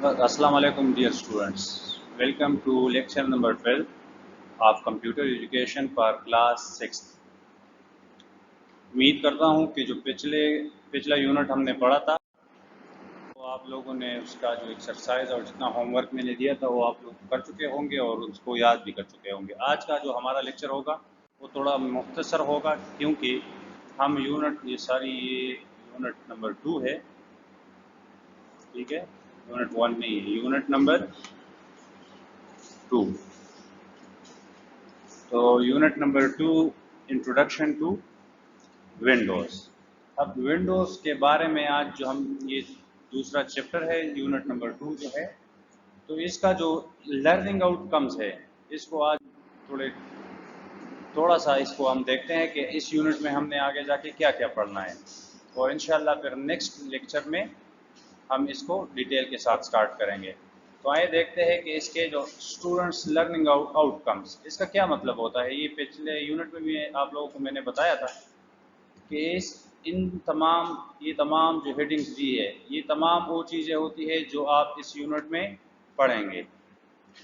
Assalamu alaikum dear students. Welcome to lecture number 12 of computer education for class 6th. उम्मीद करता हूँ कि जो पिछला यूनिट हमने पढ़ा था वो आप लोगों ने उसका जो एक्सरसाइज और जितना होमवर्क मैंने दिया था वो आप लोग कर चुके होंगे और उसको याद भी कर चुके होंगे। आज का जो हमारा लेक्चर होगा वो थोड़ा मुख्तसर होगा क्योंकि हम ये यूनिट नंबर 2 है, ठीक है, यूनिट 1 नहीं है, यूनिट नंबर 2। तो unit number 2 introduction to Windows. अब विंडोज़ के बारे में आज जो हम ये दूसरा चैप्टर है यूनिट नंबर 2 जो है, तो इसका जो लर्निंग आउटकम्स है इसको आज थोड़ा सा इसको हम देखते हैं कि इस यूनिट में हमने आगे जाके क्या क्या पढ़ना है और इंशाल्लाह फिर नेक्स्ट लेक्चर में हम इसको डिटेल के साथ स्टार्ट करेंगे। तो आइए देखते हैं कि इसके जो स्टूडेंट्स लर्निंग आउटकम्स इसका क्या मतलब होता है। ये पिछले यूनिट में भी आप लोगों को मैंने बताया था कि ये तमाम जो हेडिंग्स दी है ये तमाम वो चीज़ें होती है जो आप इस यूनिट में पढ़ेंगे।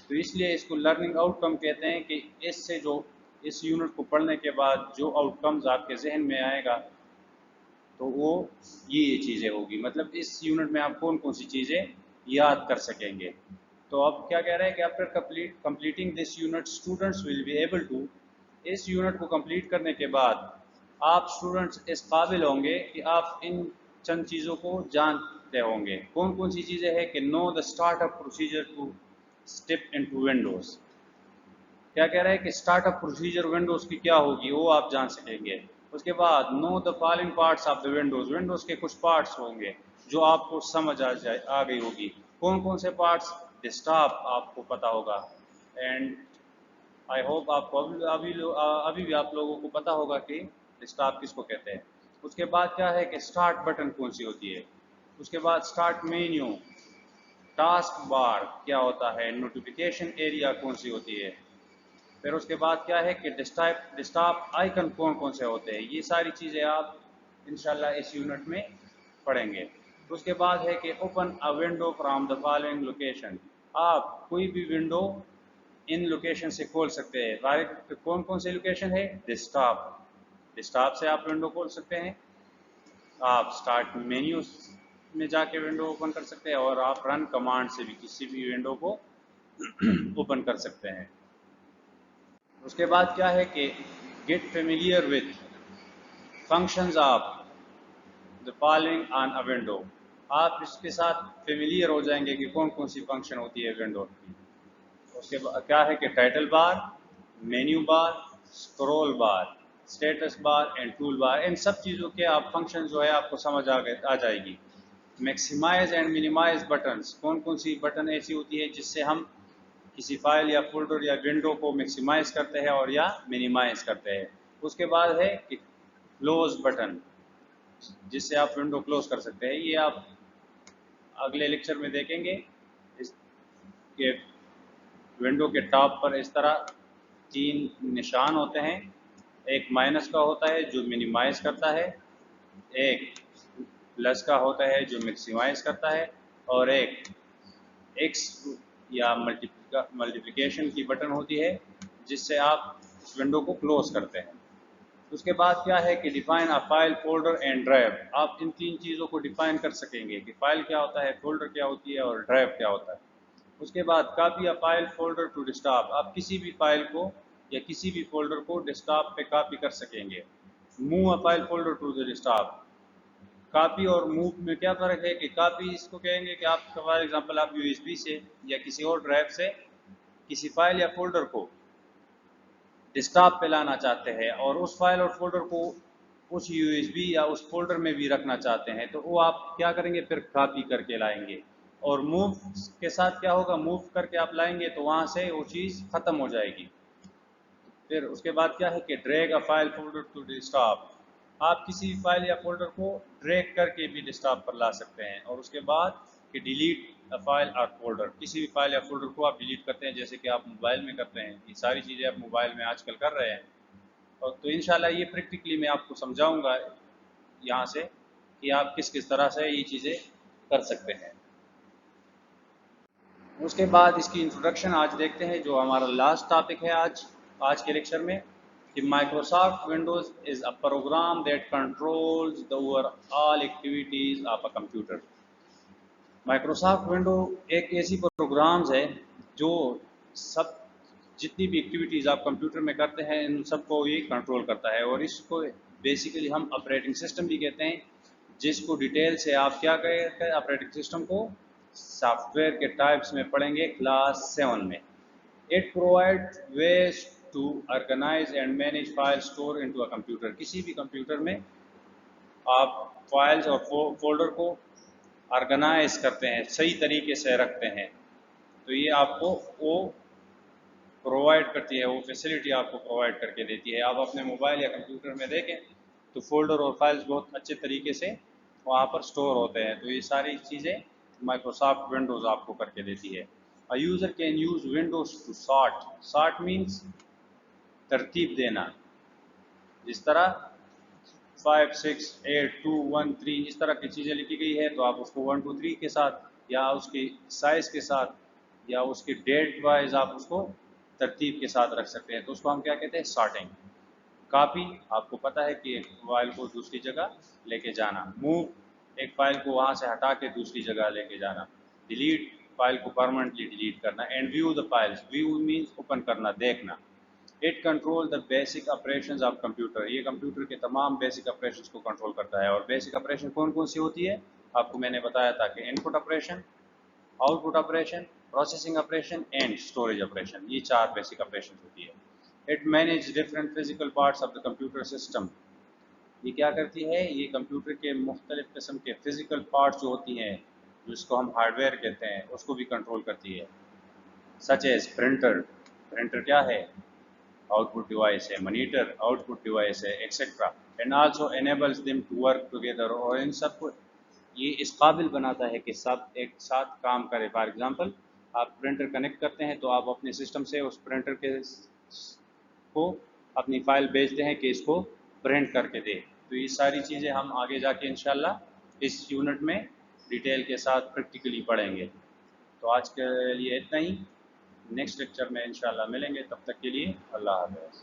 तो इसलिए इसको लर्निंग आउटकम कहते हैं कि इससे जो इस यूनिट को पढ़ने के बाद जो आउटकम्स आपके जहन में आएगा तो वो ये चीज़ें होगी, मतलब इस यूनिट में आप कौन कौन सी चीज़ें याद कर सकेंगे। तो अब क्या कह रहे हैं कि after completing this unit students will be able to, इस यूनिट को कंप्लीट करने के बाद आप स्टूडेंट्स इस काबिल होंगे कि आप इन चंद चीज़ों को जानते होंगे। कौन कौन सी चीज़ें हैं कि know the startup procedure to step into Windows. क्या कह रहा है कि स्टार्टअप प्रोसीजर विंडोज़ की क्या होगी वो आप जान सकेंगे। उसके बाद know the following parts of the Windows के कुछ पार्ट्स होंगे जो आपको समझ आ गई होगी। कौन कौन से पार्ट्स? डेस्कटॉप आपको पता होगा एंड आई होप आपको अभी भी आप लोगों को पता होगा कि डेस्कटॉप किसको कहते हैं। उसके बाद क्या है कि स्टार्ट बटन कौन सी होती है। उसके बाद स्टार्ट मेन्यू, टास्क बार क्या होता है, नोटिफिकेशन एरिया कौन सी होती है। फिर उसके बाद क्या है कि डेस्कटॉप आइकन कौन कौन से होते हैं। ये सारी चीज़ें आप इंशाल्लाह इस यूनिट में पढ़ेंगे। उसके बाद है कि open a window from the following location, आप कोई भी विंडो इन लोकेशन से खोल सकते हैं। डायरेक्ट कौन कौन से लोकेशन है? डेस्कटॉप से आप विंडो खोल सकते हैं, आप स्टार्ट मेन्यू में जाके विंडो ओपन कर सकते हैं और आप रन कमांड से भी किसी भी विंडो को ओपन कर सकते हैं। उसके बाद क्या है कि get familiar with functions of the following on a window, आप इसके साथ फेमिलियर हो जाएंगे कि कौन कौन सी फंक्शन होती है विंडो की। उसके बाद क्या है कि title bar, menu bar, scroll bar, status bar and tool bar, इन सब चीज़ों के आप फंक्शन जो है आपको समझ आ जाएगी। मैक्सिमाइज एंड मिनिमाइज बटन्स, कौन कौन सी बटन ऐसी होती है जिससे हम किसी फाइल या फोल्डर या विंडो को मैक्सिमाइज करते हैं और या मिनिमाइज करते हैं। उसके बाद है कि क्लोज बटन, जिससे आप विंडो क्लोज कर सकते हैं। ये आप अगले लेक्चर में देखेंगे। इसके विंडो के टॉप पर इस तरह 3 निशान होते हैं। एक माइनस का होता है जो मिनिमाइज करता है, एक प्लस का होता है जो मैक्सिमाइज करता है, और एक एक्स या मल्टीप्लिकेशन की बटन होती है जिससे आप उस विंडो को क्लोज करते हैं। उसके बाद क्या है कि define a file, folder and drive, आप इन 3 चीज़ों को डिफाइन कर सकेंगे कि फाइल क्या होता है, फोल्डर क्या होती है और ड्राइव क्या होता है। उसके बाद copy a file folder to desktop, आप किसी भी फाइल को या किसी भी फोल्डर को डेस्कटॉप पे कॉपी कर सकेंगे। Move a file folder to the desktop, copy और मूव में क्या फ़र्क है कि कॉपी इसको कहेंगे कि आप फॉर एग्जांपल आप यूएसबी से या किसी और ड्राइव से किसी फाइल या फोल्डर को डेस्कटॉप पे लाना चाहते हैं और उस फाइल और फोल्डर को उस यूएसबी या उस फोल्डर में भी रखना चाहते हैं, तो वो आप क्या करेंगे, फिर कॉपी करके लाएंगे। और मूव के साथ क्या होगा, मूव करके आप लाएंगे तो वहाँ से वो चीज़ ख़त्म हो जाएगी। फिर उसके बाद क्या है कि drag a file folder to desktop, आप किसी भी फाइल या फोल्डर को ड्रैग करके भी डेस्कटॉप पर ला सकते हैं। और उसके बाद कि डिलीट अ फाइल और फोल्डर, किसी भी फाइल या फोल्डर को आप डिलीट करते हैं जैसे कि आप मोबाइल में करते हैं। ये सारी चीज़ें आप मोबाइल में आजकल कर रहे हैं। और तो इंशाल्लाह ये प्रैक्टिकली मैं आपको समझाऊंगा यहाँ से कि आप किस किस तरह से ये चीज़ें कर सकते हैं। उसके बाद इसकी इंट्रोडक्शन आज देखते हैं, जो हमारा लास्ट टॉपिक है आज के लेक्चर में, कि Microsoft Windows is a program that controls the overall activities of a computer. Microsoft window एक ऐसी प्रोग्राम्स है जो सब जितनी भी एक्टिविटीज़ आप कंप्यूटर में करते हैं इन सबको ये कंट्रोल करता है, और इसको बेसिकली हम ऑपरेटिंग सिस्टम भी कहते हैं, जिसको डिटेल से आप क्या कहते हैं ऑपरेटिंग सिस्टम को सॉफ्टवेयर के टाइप्स में पढ़ेंगे क्लास 7 में। It provide ways to organise and manage file store into a computer. किसी भी कंप्यूटर में आप फाइल्स और फोल्डर को ऑर्गेनाइज करते हैं, सही तरीके से रखते हैं, तो ये आपको वो प्रोवाइड करती है, वो फैसिलिटी आपको प्रोवाइड करके देती है। आप अपने मोबाइल या कंप्यूटर में देखें तो फोल्डर और फाइल्स बहुत अच्छे तरीके से वहाँ पर स्टोर होते हैं, तो ये सारी चीज़ें माइक्रोसॉफ्ट विंडोज़ आपको करके देती है। अ user can use Windows to sort means तरतीब देना। जिस तरह 5 6 8 2 1 3 इस तरह की चीज़ें लिखी गई है, तो आप उसको 1 2 3 के साथ या उसकी साइज़ के साथ या उसकी डेट वाइज आप उसको तरतीब के साथ रख सकते हैं, तो उसको हम क्या कहते हैं, सॉर्टिंग। कॉपी, आपको पता है कि एक फाइल को दूसरी जगह लेके जाना। मूव, एक फाइल को वहाँ से हटा के दूसरी जगह लेके जाना। डिलीट, फाइल को परमानेंटली डिलीट करना। And view the files, view means open करना, देखना। It control the basic operations of computer, ये कंप्यूटर के तमाम बेसिक ऑपरेशंस को कंट्रोल करता है। और बेसिक ऑपरेशन कौन कौन सी होती है, आपको मैंने बताया था कि input operation, output operation, processing operation and storage operation, ये 4 बेसिक ऑपरेशन होती है। It manage different physical parts of the computer system, ये क्या करती है, ये कंप्यूटर के मुख्तलिफ किस्म के फिजिकल पार्ट्स जो होती हैं, जिसको हम हार्डवेयर कहते हैं, उसको भी कंट्रोल करती है। सच एज प्रिंटर, प्रिंटर क्या है, आउटपुट डिवाइस है। मॉनिटर आउटपुट डिवाइस है, etcetera. And also enables them to work together, और इन सबको ये इस काबिल बनाता है कि सब एक साथ काम करें। फॉर एग्जांपल, आप प्रिंटर कनेक्ट करते हैं तो आप अपने सिस्टम से उस प्रिंटर के को अपनी फ़ाइल भेजते हैं कि इसको प्रिंट करके दे। तो ये सारी चीज़ें हम आगे जाके इंशाल्लाह इस यूनिट में डिटेल के साथ प्रैक्टिकली पढ़ेंगे। तो आज के लिए इतना ही, नेक्स्ट लेक्चर में इंशाल्लाह मिलेंगे, तब तक के लिए अल्लाह हाफ़िज़।